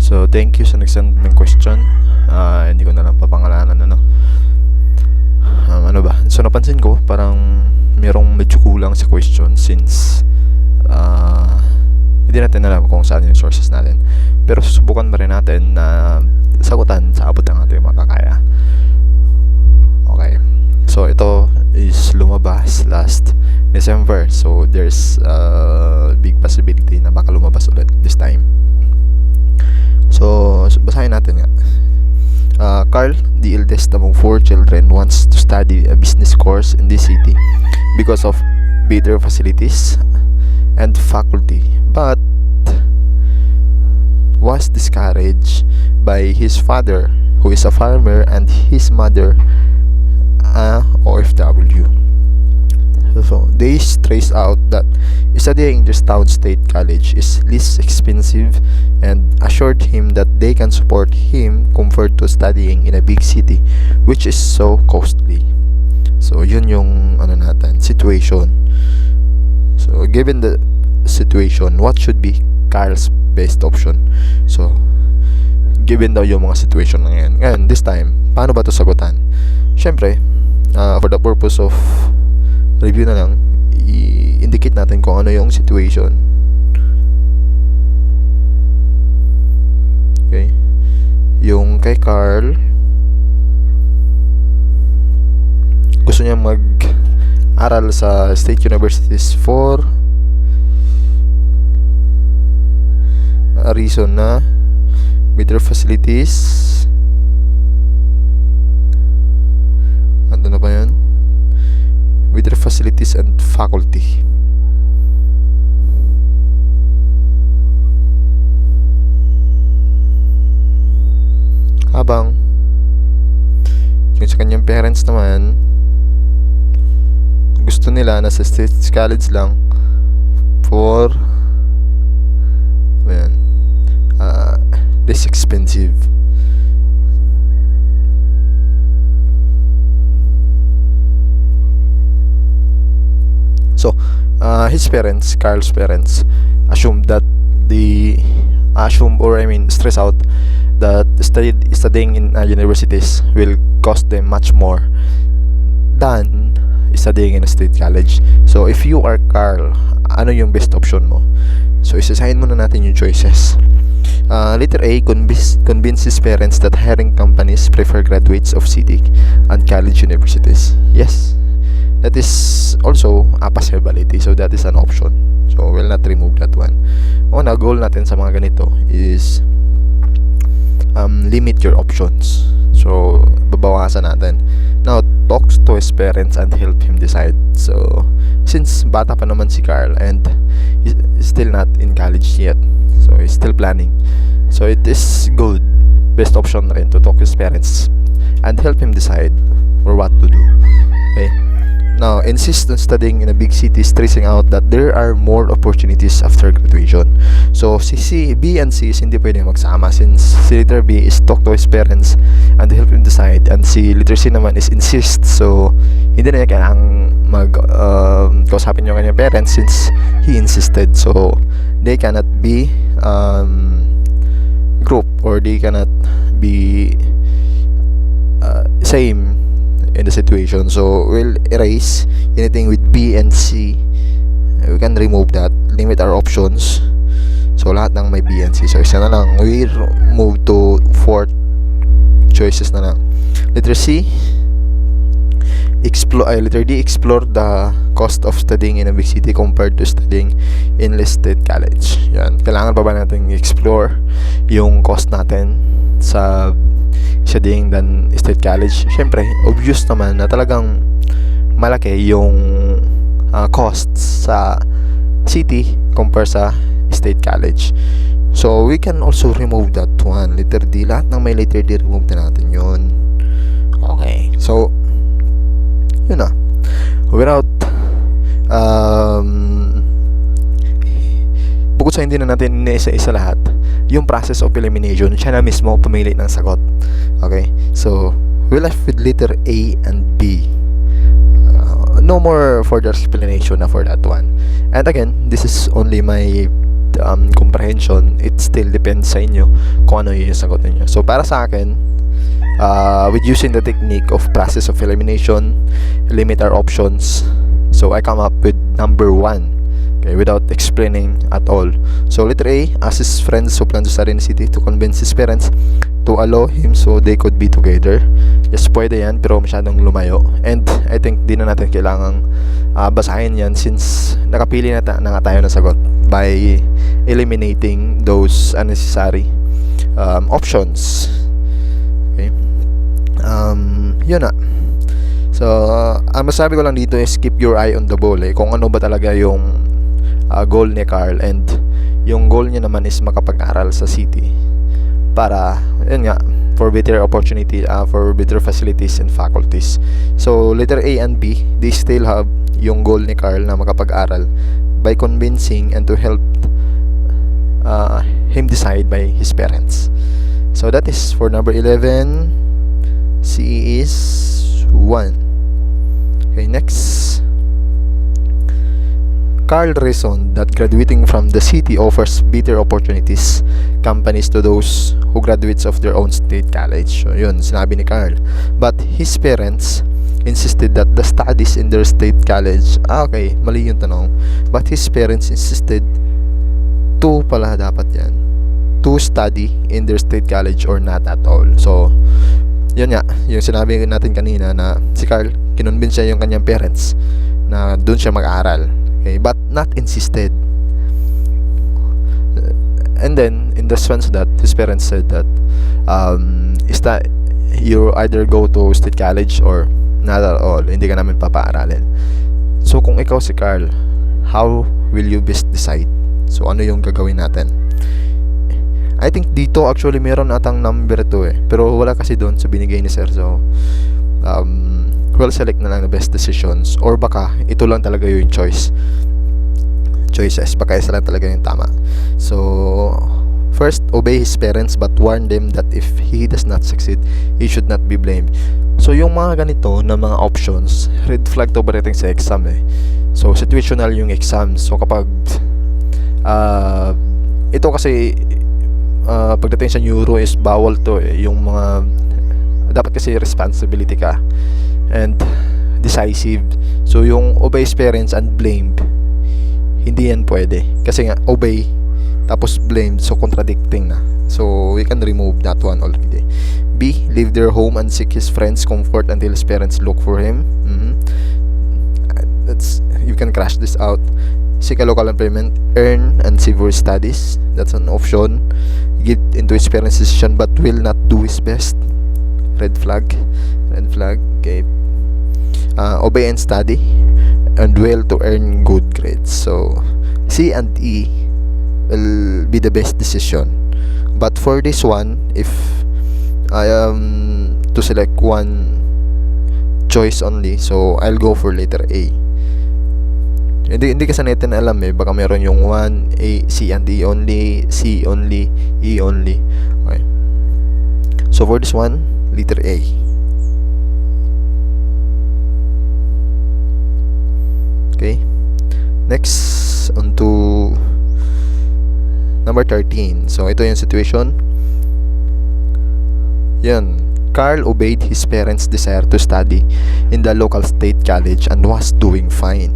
So, thank you sa nag-send ng question. Hindi ko na lang papangalanan, ano. Ano ba? So, napansin ko, parang merong medyo kulang sa question since hindi natin alam kung saan yung sources natin. Pero susubukan pa rin natin na sagutan sa abot ng ating makakaya. Okay. So, ito is lumabas last December. So, there's a big possibility na baka lumabas ulit this time. So, basahin natin nga. Carl, the eldest among 4 children, wants to study a business course in this city because of better facilities and faculty, but was discouraged by his father, who is a farmer, and his mother, a OFW. So they trace out that studying this town state college is less expensive and assured him that they can support him compared to studying in a big city, which is so costly. So yun yung situation. So given the situation, what should be Carl's best option? So given daw yung mga situation na yan. Ngayon, this time, paano ba ito sagutan? Syempre, for the purpose of review na lang, i-indicate natin kung ano yung situation. Okay. Yung kay Carl, gusto niya mag-aral sa state universities for a reason na better facilities. Ano na pa yun? Better facilities and faculty. Habang yung sa kanyang parents naman, gusto nila na sa state college lang for less expensive. So, his parents, Carl's parents, stress out that studying in universities will cost them much more than studying in a state college. So, if you are Carl, ano yung best option mo? So, isasahin muna natin yung choices. Letter A, convinces parents that hiring companies prefer graduates of city and college universities. Yes, that is also a possibility. So that is an option. So we'll not remove that one. Una, goal natin sa mga ganito is limit your options. So babawasan natin. Now, talk to his parents and help him decide. So since bata pa naman si Carl and he's still not in college yet, so he's still planning. So it is good, best option na rin to talk to his parents and help him decide for what to do. Okay. Now, insist on studying in a big city, stressing out that there are more opportunities after graduation. So, si B and C is hindi pwede magsama since si letter B is talk to his parents and help him decide, and si letter C naman is insist. So, hindi na niya kailangang kausapin yung kanyang parents since he insisted. So, they cannot be group, or they cannot be same in the situation. So we'll erase anything with B and C. We can remove that, limit our options. So lahat ng may B and C. So isa na lang, we move to 4 choices na lang. Letter C, letter D, explore the cost of studying in a big city compared to studying in listed college. Yan, kailangan pa ba natin explore yung cost natin sa studying than state college? Syempre, obvious naman na talagang malaki yung costs sa city compare sa state college. So we can also remove that one. Letter D, lahat ng may letter D, remove na natin yun. Okay, so yun na. Without bukod sa hindi na natin iniisa-isa lahat, yung process of elimination, siya na mismo pumili ng sagot. Okay, so we're left with letter A and B. No more further explanation na for that one. And again, this is only my comprehension, it still depends sa inyo kung ano yung sagot niyo. So para sa akin, with using the technique of process of elimination, limit our options. So I come up with number 1, okay, without explaining at all. So letter A, ask his friends who plan to study in the city to convince his parents to allow him so they could be together. Yes, pwede yan, pero masyadong lumayo. And I think di na natin kailangang basahin yan since nakapili na nga tayo ng sagot by eliminating those unnecessary options. Okay. Yun na. So, ang masabi ko lang dito is keep your eye on the ball, kung ano ba talaga yung goal ni Carl, and yung goal niya naman is makapag-aral sa city para, yun nga, for better opportunity, for better facilities and faculties. So, letter A and B, they still have yung goal ni Carl na makapag-aral by convincing and to help him decide by his parents. So, that is for number 11. C is 1. Okay, next. Carl reasoned that graduating from the city offers better opportunities, companies to those who graduates of their own state college. So, yun, sinabi ni Carl. But his parents insisted that the studies in their state college, okay, mali yung tanong. But his parents insisted to pala dapat yan, to study in their state college or not at all. So, yun nga, yung sinabi natin kanina na si Carl, kinonvince siya yung kanyang parents na doon siya mag-aaral. Okay, but not insisted. And then in response to that, his parents said that is that you either go to state college or not at all, hindi ka namin papaaralin. So kung ikaw si Carl, how will you best decide? So ano yung gagawin natin? I think dito actually meron atang number 2 pero wala kasi doon sa binigay ni Sir. So we'll select na lang the best decisions, or baka ito lang talaga yung choices, baka isa lang talaga yung tama. So first, obey his parents but warn them that if he does not succeed, he should not be blamed. So yung mga ganito na mga options, red flag to operating sa exam So situational yung exam. So kapag ito kasi pagdating sa neuro is bawal to yung mga dapat kasi responsibility ka and decisive. So yung obey parents and blamed, hindi yan pwede kasi nga obey tapos blamed, so contradicting na. So we can remove that one already. B, leave their home and seek his friends comfort until his parents look for him. That's, you can crash this out. Seek a local employment, earn and save for his studies. That's an option. Get into his parents' decision but will not do his best. Red flag. Okay. Obey and study and will to earn good grades. So C and E will be the best decision. But for this one, if I am to select one choice only, so I'll go for letter A. Hindi kasi natin alam baka meron yung 1, A, C and E only, C only, E only. Okay. So for this one, letter A. Okay. Next, on to number 13. So ito yung situation. Yan. Carl obeyed his parents' desire to study in the local state college and was doing fine.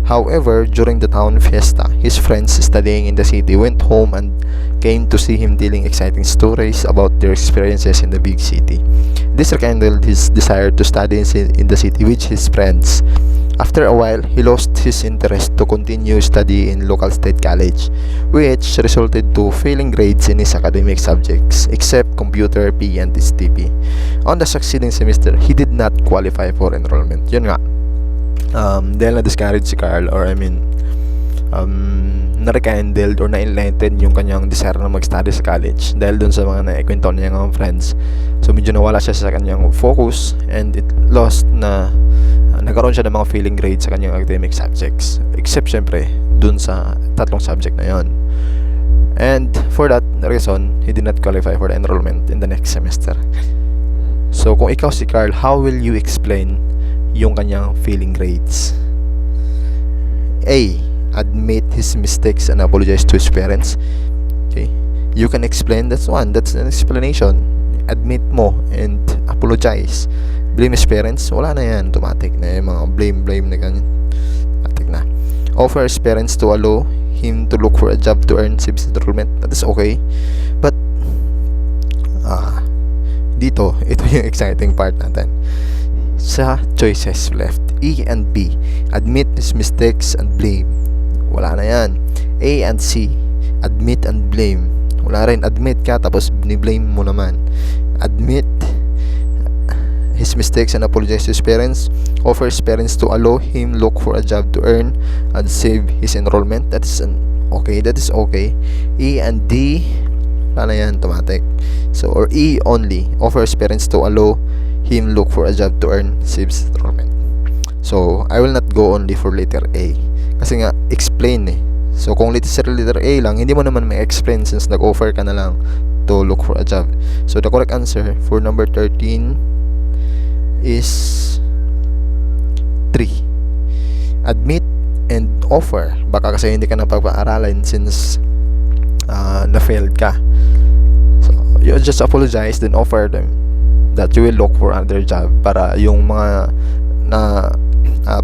However, during the town fiesta, his friends studying in the city went home and came to see him telling exciting stories about their experiences in the big city. This rekindled his desire to study in the city with his friends. After a while, he lost his interest to continue study in local state college, which resulted to failing grades in his academic subjects, except computer, P, and STP. On the succeeding semester, he did not qualify for enrollment. Yun nga, dahil na-discourage si Carl, or na-rekindled or na-enlightened yung kanyang desire na mag-study sa college dahil dun sa mga naikwento niya ng friends. So medyo nawala siya sa kanyang focus and it lost na nagkaroon siya ng mga failing grades sa kanyang academic subjects, except syempre dun sa 3 subject na yon. And for that reason, he did not qualify for the enrollment in the next semester. So kung ikaw si Carl, how will you explain yung kanyang failing grades? A, admit his mistakes and apologize to his parents. Okay, you can explain, that's an explanation. Admit mo and apologize. Blame his parents, wala na yan, automatic na yung mga blame na ganyan, automatic na. Offer his parents to allow him to look for a job to earn CBS enrollment, that is okay. But dito, ito yung exciting part natin. Sa choices left, E and B, admit his mistakes and blame, wala na yan. A and C, admit and blame, wala rin. Admit ka tapos ni-blame mo naman. Admit his mistakes and apologize to his parents. Offer his parents to allow him look for a job to earn and save his enrollment, that is okay. E and D, wala na yan, automatic. So, or E only, offer his parents to allow him look for a job to earn saves enrollment. So, I will not go only for letter A kasi nga explain eh. So, kung letter A lang, hindi mo naman may explain since nag-offer ka na lang to look for a job. So, the correct answer for number 13 is 3. Admit and offer. Baka kasi hindi ka napag-aaralan since na-failed ka. So, you just apologize, then offer them that you will look for another job para yung mga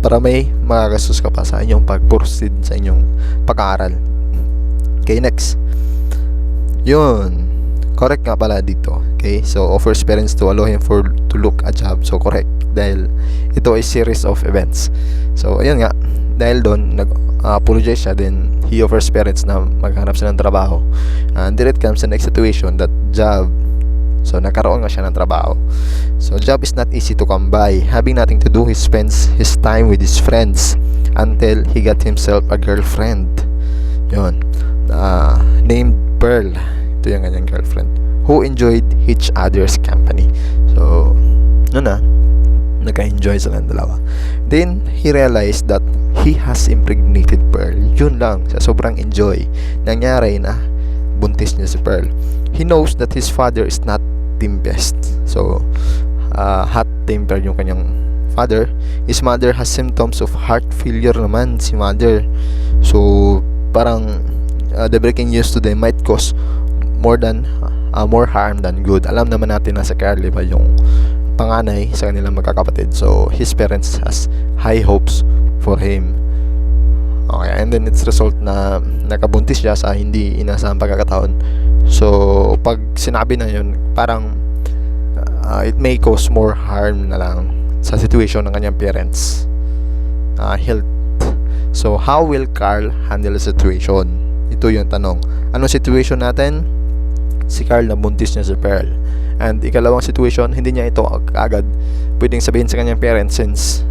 para may magagastos ka pa sa inyong pag-proceed sa inyong pag-aaral. Okay, next. Yun. Correct nga pala dito. Okay, so offers parents to allow him to look a job. So correct dahil ito ay series of events. So ayun nga, dahil doon nag-apologize siya, then he offers parents na maghanap siya ng trabaho. And then it comes the next situation, that job. So nagkaroon nga siya ng trabaho. So job is not easy to come by. Having nothing to do, he spends his time with his friends until he got himself a girlfriend. Yun. Named Pearl. Ito yung kanyang girlfriend, who enjoyed each other's company. So nagka-enjoy silang dalawa. Then he realized that he has impregnated Pearl. Yun lang, sa sobrang enjoy, nangyari na buntis niya si Pearl. He knows that his father is not team best. So hot-tempered yung kanyang father. His mother has symptoms of heart failure naman, si mother. So parang the breaking news to them might cause more harm than good. Alam naman natin na sa Carl, diba, yung panganay sa kanilang magkakapatid. So his parents has high hopes for him. Okay, and then it's result na nakabuntis siya sa hindi inasahang pagkakataon. So pag sinabi na yun, parang it may cause more harm na lang sa situation ng kanyang parents health. So how will Carl handle the situation? Ito yung tanong. Anong situation natin? Si Carl, nabuntis niya si Pearl. And ikalawang situation, hindi niya ito agad pwedeng sabihin sa kanyang parents since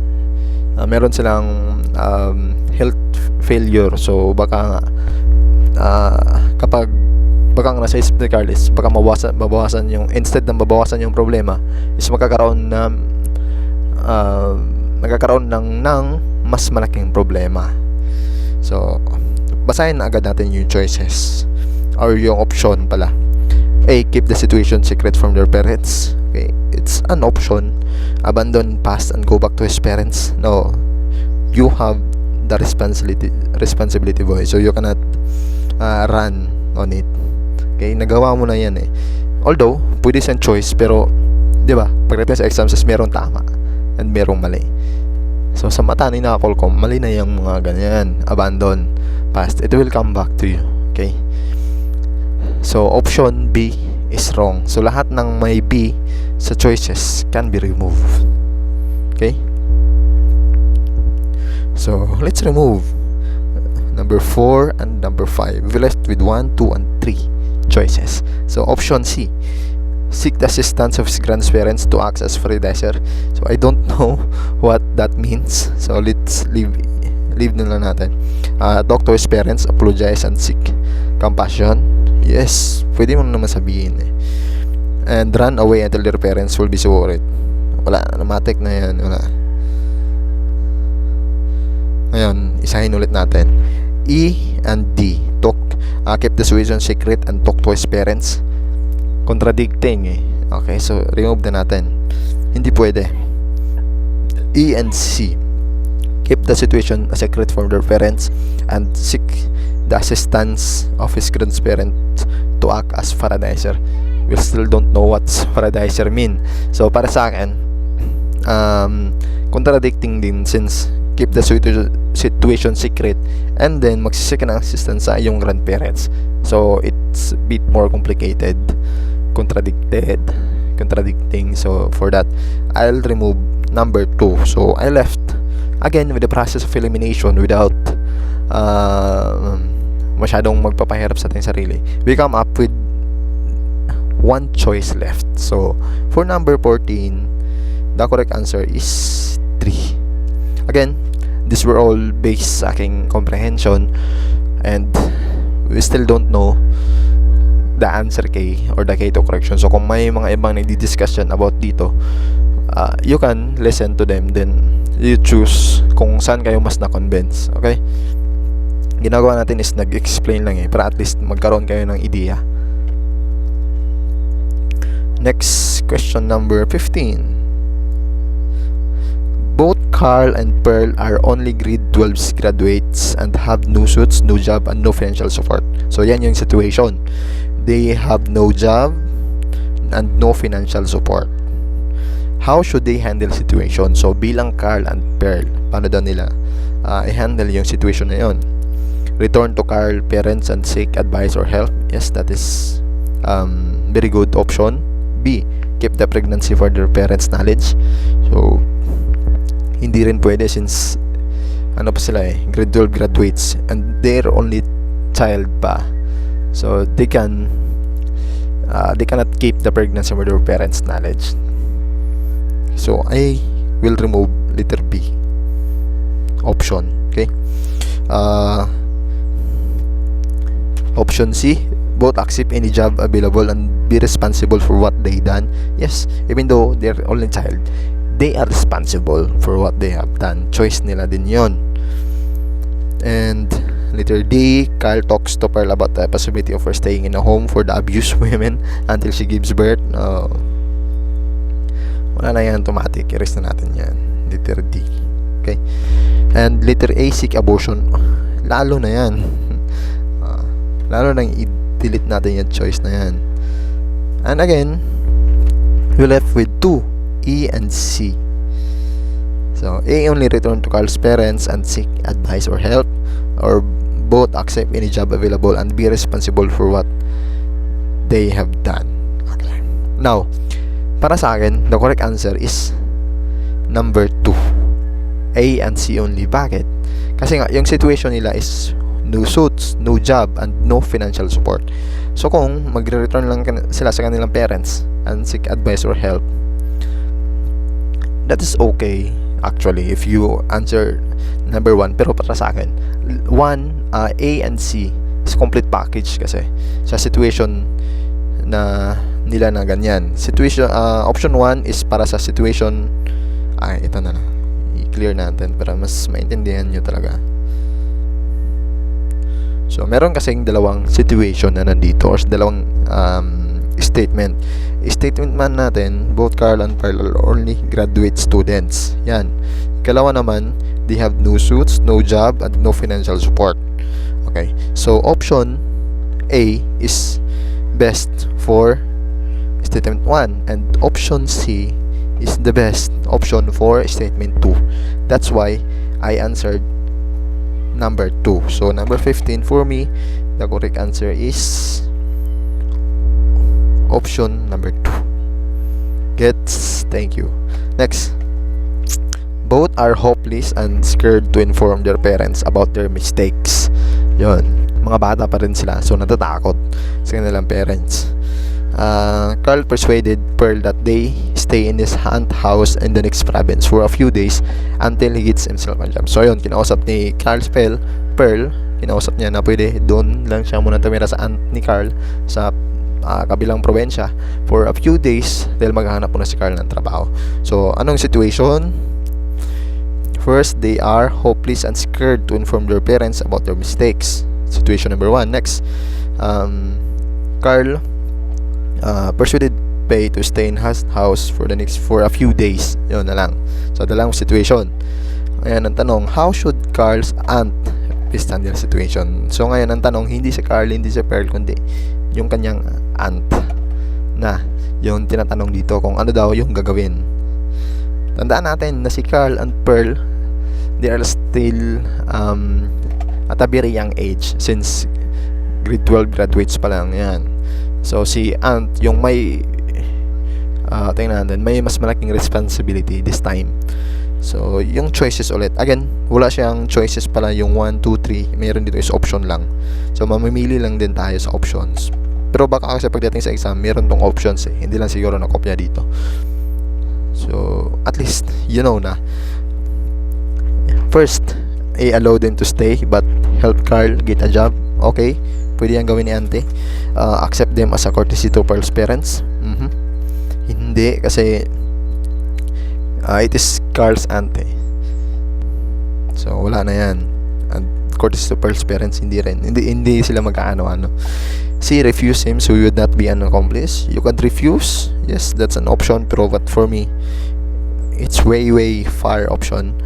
meron silang health failure. So baka kapag baka nasa isip ni Carl is baka mabawasan yung, instead na mabawasan yung problema, is magkakaroon ng mas malaking problema. So basahin na agad natin yung choices or yung option pala. A. Keep the situation secret from their parents. Okay, it's an option. Abandon past and go back to his parents. No, you have the responsibility boy. So you cannot run on it. Okay, nagawa mo na yan eh. Although pwede siyang choice, pero di ba, pagdating sa exams is merong tama and merong mali. So sa mata ni NAPOLCOM, mali na yung mga ganyan. Abandon past, it will come back to you. Okay, so option B is wrong. So lahat ng may B sa choices can be removed. Okay, so let's remove number 4 and number 5. We're left with 1, 2, and 3 choices. So option C, seek the assistance of his grandparents to act as predecessor. So I don't know what that means, so let's leave na lang natin. Talk to his parents, apologize, and seek compassion. Yes, pwede mo naman sabihin eh. And run away until their parents will be so worried. Wala, automatic na yan. Wala. Ngayon, isahin ulit natin. E and D, keep the situation secret and talk to his parents. Contradicting eh. Okay, so remove na natin. Hindi pwede. E and C, keep the situation a secret from their parents, and seek the assistance of his grandparent to act as paradiser. We still don't know what's paradiser mean. So para sa akin, contradicting din, since keep the situation secret and then magsisik ng assistance sa iyong grandparents. So it's a bit more complicated, contradicting. So for that, I'll remove number 2. So I left again with the process of elimination without masyadong magpapahirap sa ating sarili. We come up with one choice left. So for number 14, the correct answer is 3. Again, these were all based sa aking comprehension, and we still don't know the answer kay or the key to correction. So kung may mga ibang nagdi-discussion about dito, you can listen to them, then you choose kung saan kayo mas na-convince. Okay? Ginagawa natin is nag-explain lang para at least magkaroon kayo ng idea. Next, question number 15. Both Carl and Pearl are only grade 12 graduates and have no suits, no job, and no financial support. So yan yung situation. They have no job and no financial support. How should they handle situation? So bilang Carl and Pearl, paano daw nila i-handle yung situation na yun? Return to Carl parents and seek advice or help. Yes, that is very good option. B, keep the pregnancy for their parents' knowledge. So hindi rin pwede, since ano pa sila grade 12 graduates and they're only child pa. So they cannot keep the pregnancy for their parents' knowledge. So I will remove letter B option. Okay. Option C, both accept any job available and be responsible for what they done. Yes, even though they're only child, they are responsible for what they have done. Choice nila din yon. And letter D, Carl talks to Pearl about the possibility of her staying in a home for the abused women until she gives birth. Wala na yan, automatic. Erase na natin yan. Letter D. Okay. And letter A, seek abortion. Lalo na yan. Lalo nang i-delete natin yung choice na yan. And again, we left with 2, E and C. So A, only return to Carl's parents and seek advice or help, or both accept any job available and be responsible for what they have done. Okay. Now, para sa akin, the correct answer is number 2, A and C only. Bakit? Kasi nga, yung situation nila is no suits, no job, and no financial support. So kung magre-return lang sila sa kanilang parents and seek advice or help, that is okay actually if you answer number 1. Pero para sa akin, 1, A and C is complete package kasi sa situation na nila na ganyan. Situation, option 1 is para sa situation, ito na lang, i-clear natin para mas maintindihan nyo talaga. So meron kasing dalawang situation na nandito, or dalawang statement. Statement man natin, both Carl and Pearl are only graduate students. Yan. Ikalawa naman, they have no suits, no job, and no financial support. Okay. So option A is best for statement 1, and option C is the best option for statement 2. That's why I answered number 2. So number 15 for me, the correct answer is option number 2. Gets? Thank you. Next, both are hopeless and scared to inform their parents about their mistakes. Yon, mga bata pa rin sila, so natatakot sa kanilang parents. Carl persuaded Pearl that they stay in his aunt house in the next province for a few days until he gets himself a job. So yun, kinausap ni Carl's Pearl, kinausap niya na pwede doon lang siya muna tumira sa aunt ni Carl sa kabilang probinsya for a few days dahil maghahanap muna si Carl ng trabaho. So anong situation? First, they are hopeless and scared to inform their parents about their mistakes. Situation number 1. Next, Carl persuaded Pei to stay in his house for a few days. Yun na lang. So dalawang situation. ayan ang tanong, how should Carl's aunt best handle situation? So ngayon ang tanong, hindi si Carl, hindi si Pearl, kundi yung kanyang aunt na yung tinatanong dito kung ano daw yung gagawin. Tandaan natin na si Carl and Pearl, they are still at a very young age, since grade 12 graduates pa lang yan. So si aunt yung may tingnan natin, may mas malaking responsibility this time. So yung choices ulit, again, wala siyang choices pala, yung 1, 2, 3 meron dito is option lang. So mamimili lang din tayo sa options. Pero baka kasi pagdating sa exam, meron tong options hindi lang siguro nakopya dito. So at least you know na. First, allow them to stay but help Carl get a job. Okay, pwede yan gawin ni auntie. Accept them as a courtesy to Pearl's parents. Hindi, kasi it is Carl's auntie. So wala na yan. And courtesy to Pearl's parents, hindi rin. Hindi sila magkaano-ano. See, refuse him so you would not be an accomplice. You can refuse. Yes, that's an option. Pero but for me, it's way far option.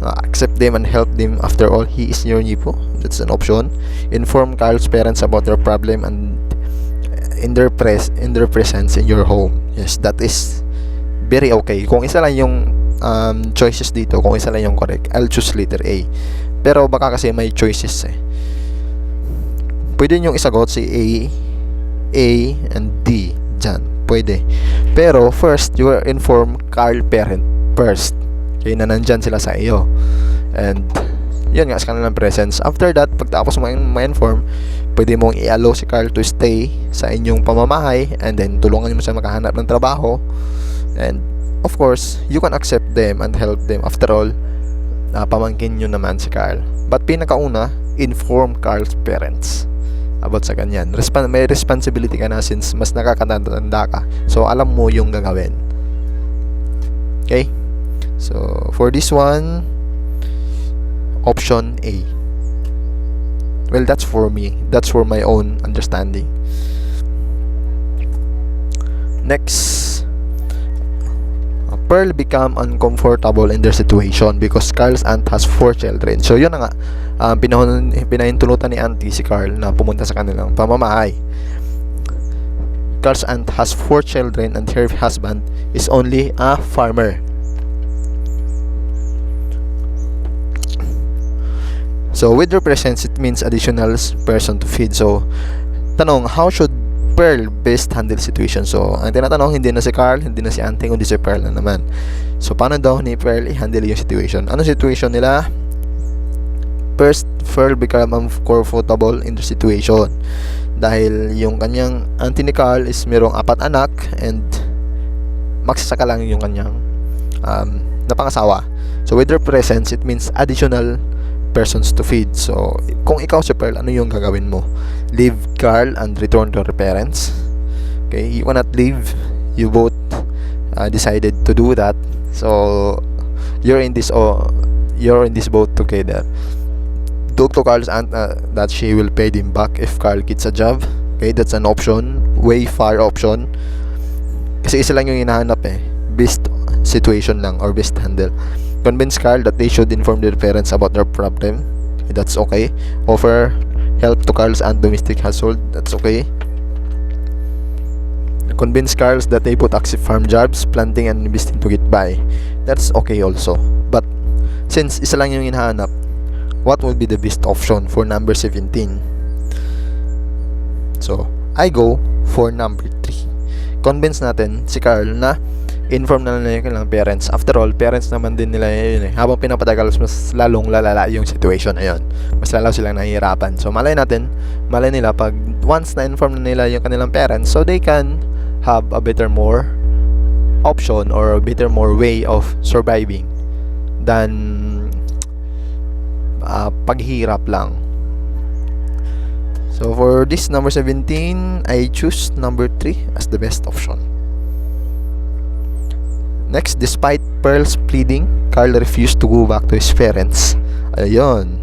Accept them and help them. After all, he is your nipo. That's an option. Inform Carl's parents about their problem and in their presence in your home. Yes, that is very okay. Kung isa lang yung choices dito, kung isa lang yung correct, I'll choose letter A. Pero baka kasi may choices pwede nyong isagot si A and D dyan, pwede. Pero first, you inform Carl parent first, kaya na nandyan sila sa iyo, and yun nga, sa kanilang presence. After that, pagtapos mo ma-inform, pwede mong i-allow si Carl to stay sa inyong pamamahay, and then tulungan mo siya makahanap ng trabaho, and of course, you can accept them and help them. After all, pamangkin nyo naman si Carl. But pinakauna, inform Carl's parents about sa ganyan. May responsibility ka na, since mas nakakatanda ka. So alam mo yung gagawin. Okay? So for this one, option A. Well, that's for me. That's for my own understanding. Next, Pearl become uncomfortable in their situation because Carl's aunt has 4 children. So yun na nga, pinahintulutan ni auntie si Carl na pumunta sa kanilang pamamahay. Carl's aunt has 4 children and her husband is only a farmer. So with their presence, it means additional person to feed. So tanong, how should Pearl best handle situation? So ang tinatanong, hindi na si Carl, hindi na si auntie, kundi si Pearl na naman. So paano daw ni Pearl i-handle yung situation? Ano situation nila? First, Pearl become uncomfortable in the situation dahil yung kanyang auntie ni Carl is merong 4 anak and magsasaka lang yung kanyang napangasawa. So with their presence, it means additional persons to feed. So kung ikaw si Pearl, ano yung gagawin mo? Leave Carl and return to her parents? Okay, you cannot leave. You both decided to do that. So you're in this boat together. Talk to Carl's aunt that she will pay them back if Carl gets a job. Okay, that's an option, way far option. Kasi isa lang yung hinahanap best situation lang or best handle. Convince Carl that they should inform their parents about their problem. That's okay. Offer help to Carl's aunt domestic household. That's okay. Convince Carl that they both accept farm jobs, planting and investing to get by. That's okay also. But since isa lang yung hinahanap, what would be the best option for number 17? So I go for number 3. Convince natin si Carl na inform na nila yung kanilang parents. After all, parents naman din nila yun Habang pinapatagal, mas lalong lalala yung situation na yun. Mas lalaw silang nahihirapan. So malay nila pag once na inform na nila yung kanilang parents, so they can have a better more option or a better more way of surviving than paghirap lang. So for this number 17, I choose number 3 as the best option. Next, despite Pearl's pleading, Carl refused to go back to his parents. Ayun.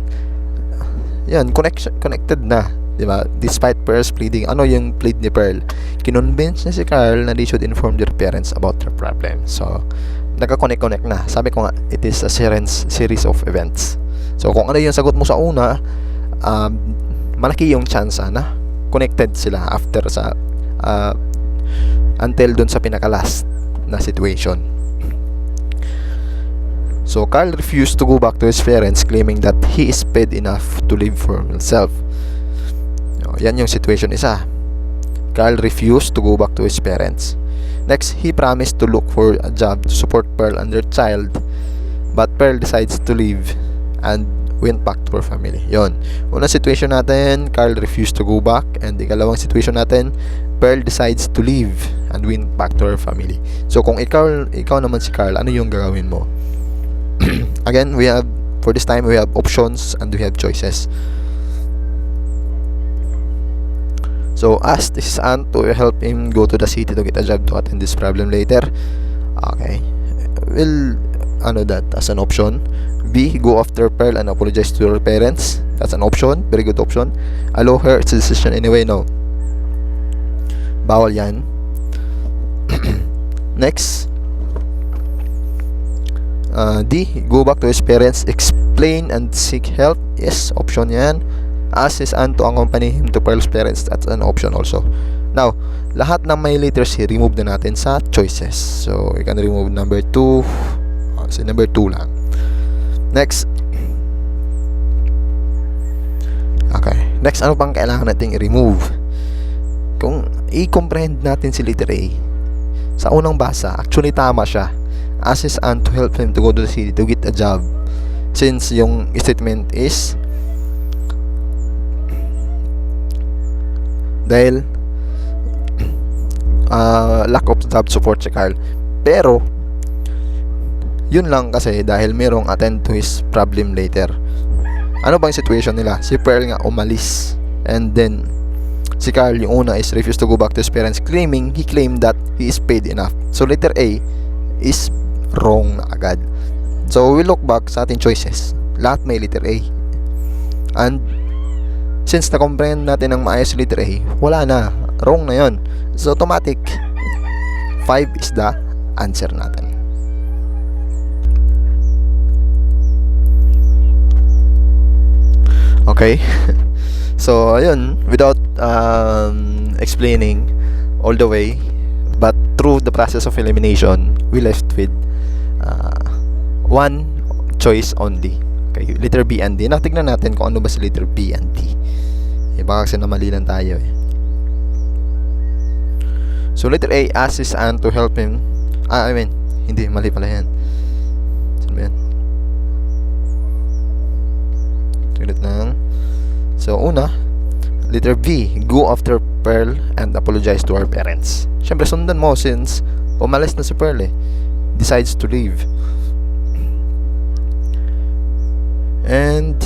Yan, connected na, 'di ba? Despite Pearl's pleading, ano yung plead ni Pearl? Kinonvince niya si Carl na they should inform their parents about their problem. So, nagka-connect na. Sabi ko nga, it is a series of events. So kung ano yung sagot mo sa una, malaki yung chance na connected sila after sa until dun sa pinaka-last na situation. So Carl refused to go back to his parents, claiming that he is paid enough to live for himself. Yan yung situation isa. Carl refused to go back to his parents. Next, he promised to look for a job to support Pearl and their child, but Pearl decides to leave and went back to her family. Yon. Unang situation natin, Carl refused to go back, and ikalawang situation natin, Pearl decides to leave and went back to her family. So kung ikaw naman si Carl, ano yung gagawin mo? Again, for this time we have options and we have choices. So ask his aunt to help him go to the city to get a job to attend this problem later. Okay, we'll that as an option. B, go after Pearl and apologize to her parents. That's an option, very good option. Allow her, it's a decision anyway. No, bawal yan. Next, D, go back to his parents, explain and seek help. Yes, option yan. Ask his aunt to accompany him to Pearl's parents. That's an option also. Now, lahat ng may letters here, remove na natin sa choices. So, you can remove number 2. So, number 2 lang. Next. Okay. Next, ano pang kailangan natin i-remove? Kung i-comprehend natin si letter A, sa unang basa, actually tama siya. Ask his aunt to help him to go to the city to get a job. Since yung statement is dahil lack of job support si Carl. Pero yun lang kasi dahil merong attend to his problem later. Ano bang situation nila? Si Pearl nga umalis, and then si Carl yung una is refused to go back to his parents, he claimed that he is paid enough. So letter A is wrong na agad. So we look back sa ating choices, lahat may letter A, and since na-comprehend natin ng maayos letter A, wala na, wrong na yon. So automatic 5 is the answer natin. Okay. So ayun, without explaining all the way, but through the process of elimination, we left with one choice only. Okay, letter B and D. Tignan natin kung ano ba si letter B and D. Baka kasi namali lang tayo eh. So letter A, ask his aunt to help him. Hindi, mali pala yan. Saan ba yan? Tulit lang. So una, letter B, go after Pearl and apologize to her parents. Siyempre sundan mo since umalis na si Pearl eh. Decides to leave. And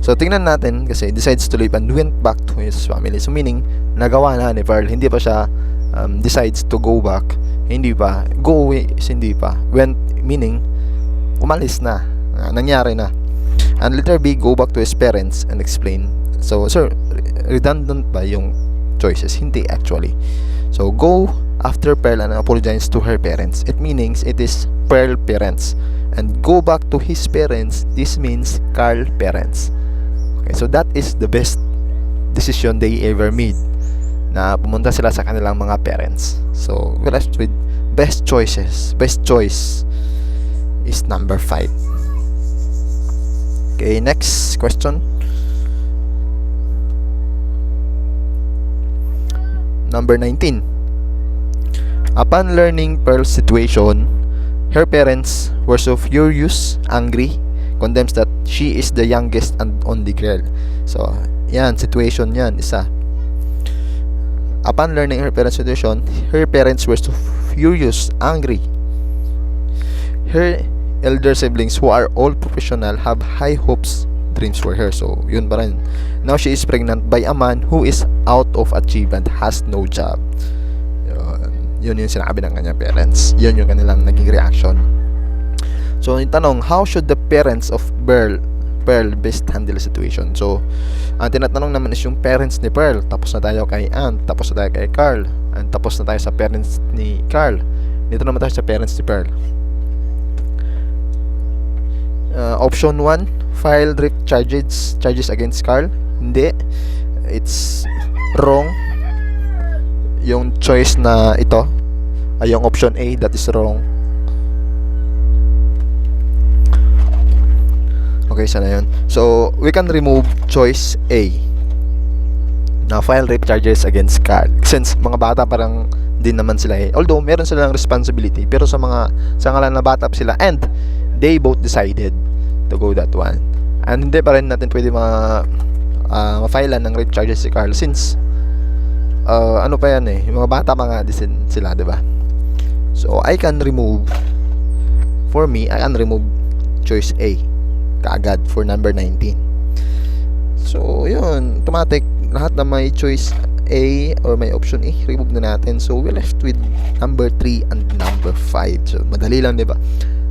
so tingnan natin kasi decides to leave and went back to his family. So meaning nagawa na ni Pearl, hindi pa siya decides to go back, hindi pa. Go away is hindi pa. Went meaning umalis na, nangyari na. And letter B, go back to his parents and explain. So sir, redundant ba yung choices? Hindi actually. So go after Pearl and apologize to her parents. It means it is Pearl parents. And go back to his parents, this means Carl parents. Okay, so that is the best decision they ever made, na pumunta sila sa kanilang mga parents. So we're left with best choices. Best choice is number 5. Okay, next question. Number 19. Upon learning Pearl's situation, her parents were so furious, angry, condemns that she is the youngest and only girl. So, yan, situation yan, isa. Upon learning her parents' situation, her parents were so furious, angry. Her elder siblings, who are all professional, have high hopes, dreams for her. So, yun pa rin. Now, she is pregnant by a man who is out of achievement, has no job. Yun yung sinabi ng kanyang parents. Yun yung kanilang naging reaction. So, yung tanong, how should the parents of Pearl best handle the situation? So, ang tinatanong naman is yung parents ni Pearl. Tapos na tayo kay Aunt, tapos na tayo kay Carl, and tapos na tayo sa parents ni Carl. Dito naman tayo sa parents ni Pearl. Option 1, file rape charges against Carl. Hindi. It's wrong. Yung choice na ito ay yung option A, that is wrong. Okay, sana yun. So, we can remove choice A na file rape charges against Carl. Since mga bata parang din naman sila eh. Although, meron silang responsibility. Pero sa ngalan na bata sila. And, they both decided to go that one. And hindi pa rin natin pwede ma-filean ng rape charges si Carl. Since, ano pa yan eh. Yung mga bata mga din sila, diba? So, I can remove, for me, I can remove choice A kaagad for number 19. So, yun, automatic, lahat na may choice A or may option A, remove na natin. So, we're left with number 3 and number 5. So, madali lang, diba?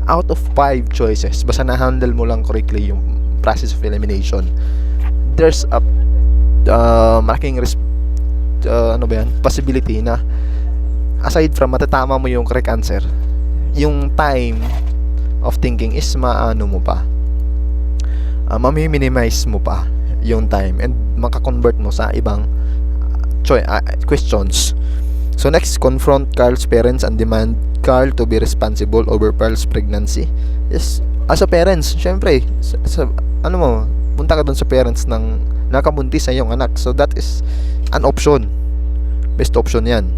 Out of 5 choices, basta na-handle mo lang correctly yung process of elimination, there's a malaking possibility na aside from matatama mo yung correct answer, yung time of thinking is mami-minimize mo pa yung time and makakonvert mo sa ibang questions. So next, confront Carl's parents and demand Carl to be responsible over Pearl's pregnancy. Yes, as a parents, syempre, punta ka dun sa parents ng nakabuntis sa iyong anak. So that is an option. Best option yan.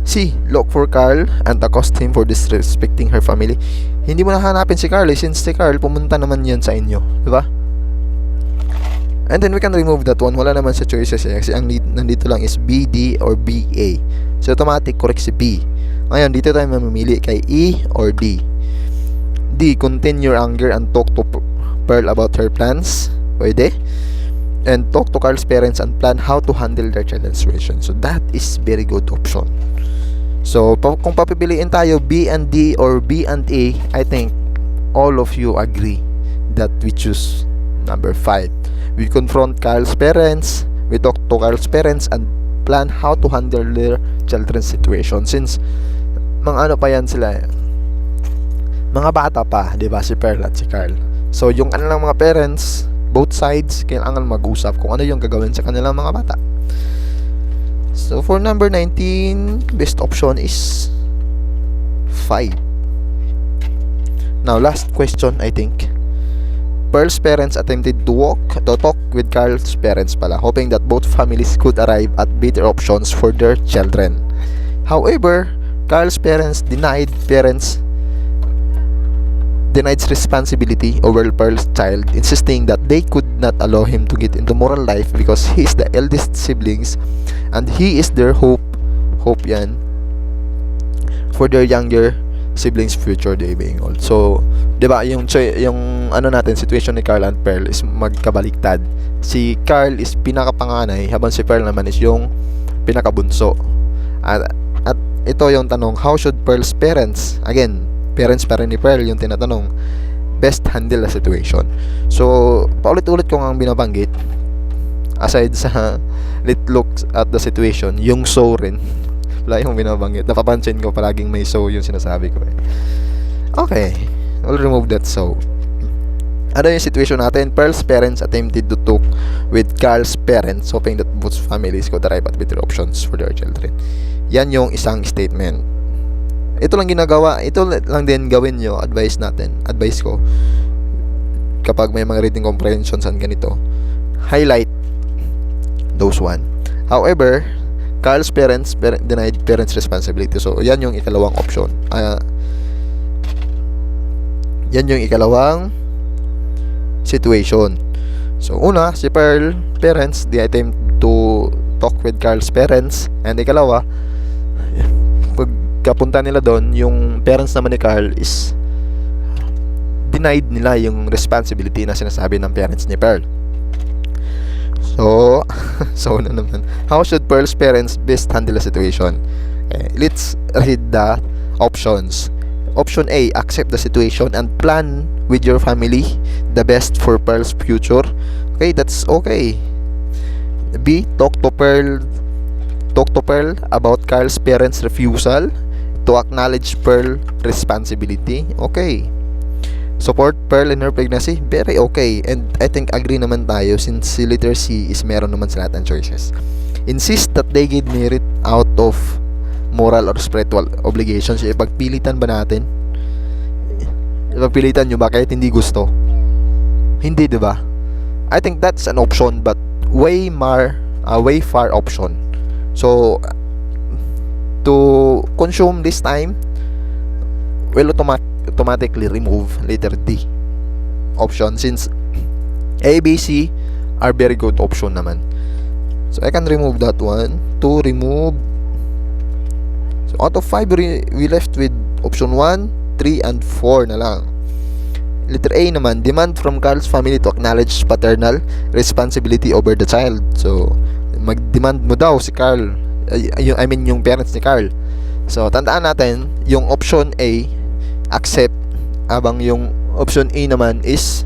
C, look for Carl and accost him for disrespecting her family. Hindi mo na hanapin si Carl since si Carl pumunta naman yan sa inyo, di ba? And then we can remove that one. Wala naman sa choices eh, kasi ang nandito lang is B, D, or B, A. So automatic correct si B. Ngayon dito tayo mamimili kay E or D. D, contain your anger and talk to Pearl about her plans. Pwede. And talk to Carl's parents and plan how to handle their child's situation. So that is very good option. So kung papipiliin tayo B and D or B and A, I think all of you agree that we choose number 5. We confront Carl's parents, we talk to Carl's parents and plan how to handle their children's situation. Since mga pa yan sila, mga bata pa, 'di ba, si Pearl at si Carl. So yung kanilang mga parents, both sides, kailangan mag-usap kung ano yung gagawin sa kanilang mga bata. So for number 19, best option is 5. Now last question, I think. Pearl's parents attempted to talk with Carl's parents pala, hoping that both families could arrive at better options for their children. However, Carl's parents denied responsibility over Pearl's child, insisting that they could not allow him to get into moral life because he is the eldest siblings and he is their hope yan for their younger siblings' future, they being old. So, 'di ba, yung situation ni Carl and Pearl is magkabaliktad. Si Carl is pinakapanganay habang si Pearl naman is yung pinakabunso. At ito yung tanong, how should Pearl's parents, again, parents pa rin ni Pearl yung tinatanong, best handle the situation. So, paulit-ulit ko ang binabanggit, aside sa let's look at the situation, yung so rin wala yung binabanggit. Napapansin ko palaging may so yung sinasabi ko eh. Okay, we'll remove that so. Ano yung situation natin? Pearl's parents attempted to talk with Carl's parents, hoping that both families could arrive at better options for their children. Yan yung isang statement. Ito lang din gawin nyo, advice ko, kapag may mga reading comprehensions and ganito, highlight those one. However, Carl's parents denied parents responsibility. So, yan yung ikalawang option. Yan yung ikalawang situation. So, una, si Pearl parents, they attempt to talk with Carl's parents. And ikalawa, pagkapunta nila doon, yung parents naman ni Carl is denied nila yung responsibility na sinasabi ng parents ni Pearl. So na naman. How should Pearl's parents best handle the situation? Okay, let's read the options. Option A, accept the situation and plan with your family the best for Pearl's future. Okay, that's okay. B, talk to Pearl about Carl's parents' refusal to acknowledge Pearl responsibility. Okay. Support Pearl in her pregnancy, very okay. And I think agree naman tayo since si letter C is meron naman sa lahat ng choices. Insist that they give merit out of moral or spiritual obligations. Ipagpilitan ba natin? Ipagpilitan nyo ba kahit hindi gusto? Hindi, di ba? I think that's an option, but way far option. So to consume this time, will automatically remove letter D option, since A, B, C are very good option naman. So I can remove that one. To remove, so out of 5 we left with option 1, 3, and 4 na lang. Letter A naman, demand from Carl's family to acknowledge paternal responsibility over the child. So mag-demand mo daw si Carl, yung parents ni Carl. So tandaan natin, yung option A accept, abang yung option A naman is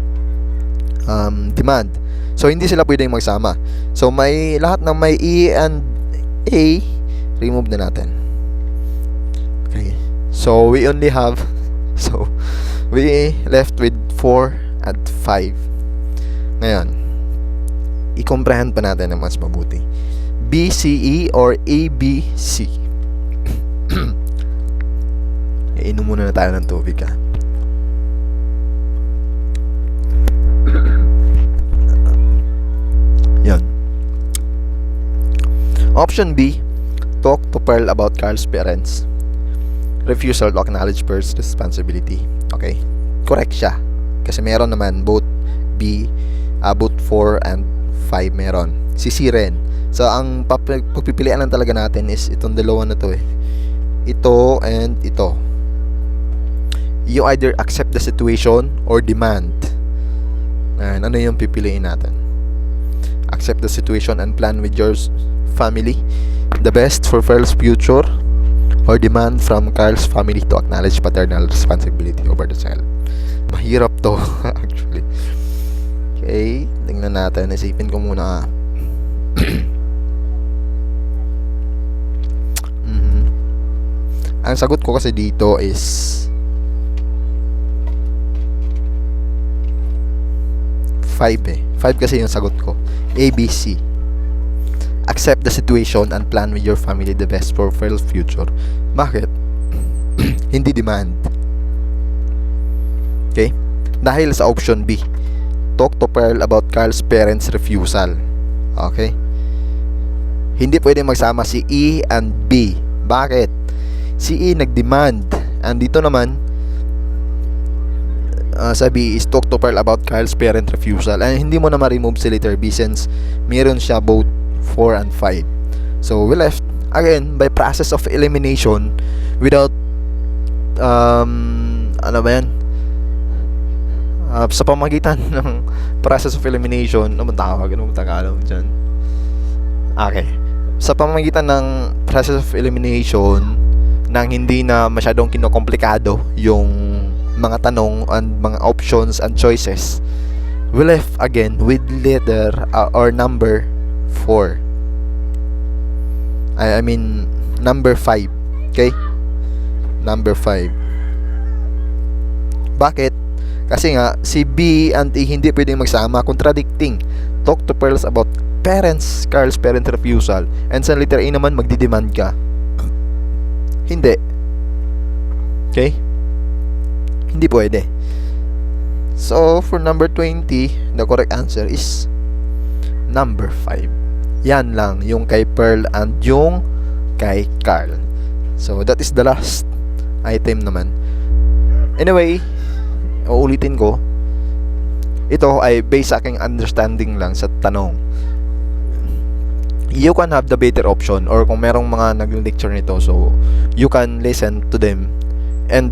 demand. So hindi sila pwedeng magsama. So may lahat ng may E and A, remove na natin. Okay. So we only have we left with 4 and 5. Ngayon, i-comprehend pa natin ng mas mabuti. B, C, E or A, B, C. Inom muna na tayo ng tubig, ha. Yan. Option B, talk to Pearl about Carl's parents. Refusal to acknowledge Pearl's responsibility. Okay, correct siya. Kasi meron naman both B, both 4 and 5 meron. Si C rin. So ang pagpipilian lang talaga natin is itong dalawa na to, ito and ito. You either accept the situation or demand. Ano yung pipiliin natin? Accept the situation and plan with your family the best for Pearl's future, or demand from Carl's family to acknowledge paternal responsibility over the child. Mahirap to actually. Okay, tingnan natin. Isipin ko muna. Ang sagot ko kasi dito is 5 5 kasi yung sagot ko. A, B, C. Accept the situation and plan with your family the best for Pearl's future. Bakit? Hindi demand. Okay? Dahil sa option B, talk to Pearl about Carl's parents' refusal. Okay? Hindi pwedeng magsama si E and B. Bakit? Si E nag-demand. And dito naman, sabi is talk to Pearl about Carl's parent refusal. And hindi mo na ma-remove si letter B since meron siya both 4 and 5. So we left again by process of elimination without ano ba yan? Sa pamagitan ng process of elimination, ano tawag? Ano Tagalog dyan? Okay. Sa pamagitan ng process of elimination nang hindi na masyadong kinokomplikado yung mga tanong and mga options and choices, we left again with letter or number 4. I mean number 5. Okay? Number 5. Bakit? Kasi nga si B and E hindi pwedeng magsama, contradicting. Talk to Pearls about Carl's parent refusal, and sa letter A naman magdidemand ka. Hindi. Okay? Hindi pwede. So for number 20, the correct answer is number 5. Yan lang yung kay Pearl and yung kay Carl. So that is the last item naman. Anyway, uulitin ko, ito ay based sa aking understanding lang sa tanong. You can have the better option, or kung merong mga nag-lecture nito, so you can listen to them and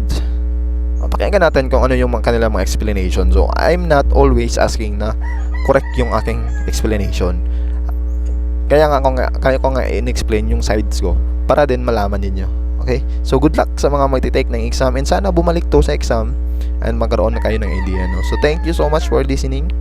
pakinggan natin kung ano yung kanilang mga explanation. So I'm not always asking na correct yung aking explanation. Kaya ko nga in-explain yung sides ko para din malaman ninyo. Okay? So good luck sa mga magti-take ng exam, and sana bumalik to sa exam and magkaroon na kayo ng idea, no? So thank you so much for listening.